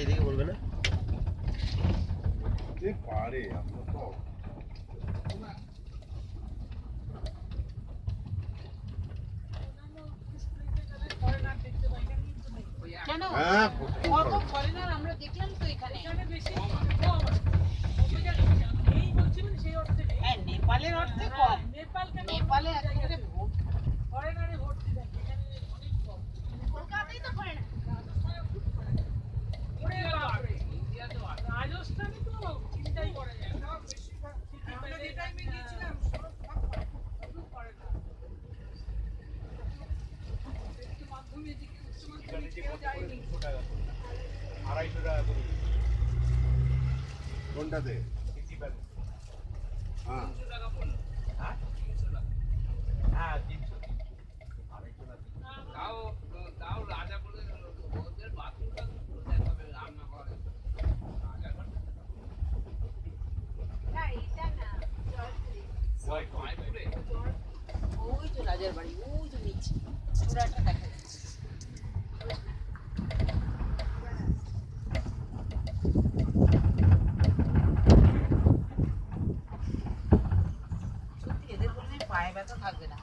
এদিকে বলবে না কে পারে আমরা তো কেন হ্যাঁ কত ফরেনার আমরা দেখলাম তো এখানে বেশি কম এই বলছিলেন সেই অর্থে হ্যাঁ নেপালের অর্থে কম নেপালে একেবারে ভোট ফরেনারে ভোট দিতে এখানে অনেক কম কলকাতায় তো ফরেনার ওরে বাপ রে ইন্ডিয়াতে রাজস্থানে তো চিন্তাই করা যায় না বেশি আমরা যে টাইমে গিয়েছিলাম সব ফরেনার একটু মাধ্যমিক দিকে উচ্চ মাধ্যমিক কেউ যায়নি 200 টাকা 250 টাকা করে কোনটাতে হ্যাঁ 300 টাকা পড়লো হ্যাঁ 300 টাকা হ্যাঁ 300 তাও রাজা বলে ওদের বাথরুমটা দেখাবে রান্না করে না এটা না জয়পুরে ওই তো রাজার বাড়ি ওই তো নিচে পুরাটা দেখা যাচ্ছে সত্যি এদের বললে পায়ে ব্যথা থাকবে না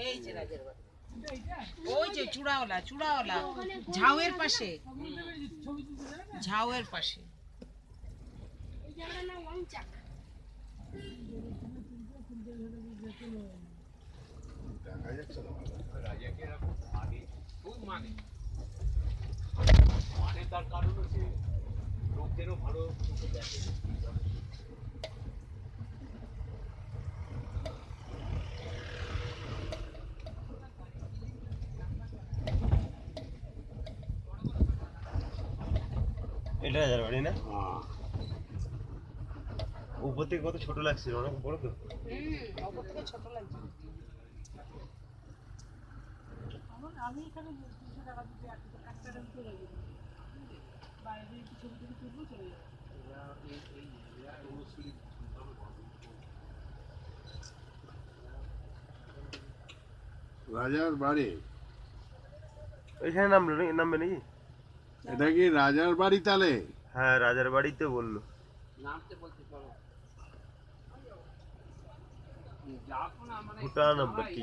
এই যে রাজার বাড়ি ওই যে চূড়াওয়ালা ঝাউয়ের পাশে ঝাউয়ের পাশে দেখা যাচ্ছে না রাজাকে এরকম মানে খুব মানে তার কারণ হচ্ছে লোকদেরও ভালো চোখে দেখে এটা রাজার বাড়ি না উপর থেকে কত ছোট লাগছিল অনেক বড় তো অপর থেকে ছোট লাগছে আমি এখানে 200 টাকা দিতে একটা চলে যাবে বাইরে কিছু ছবি তুলবো চলে যাবে রাজার বাড়ি এখানে নামবে নাকি এটা কি রাজার বাড়ি তাহলে হ্যাঁ রাজার বাড়িতে বললো নামতে বলতে পারো ভুটান নাম্বার কি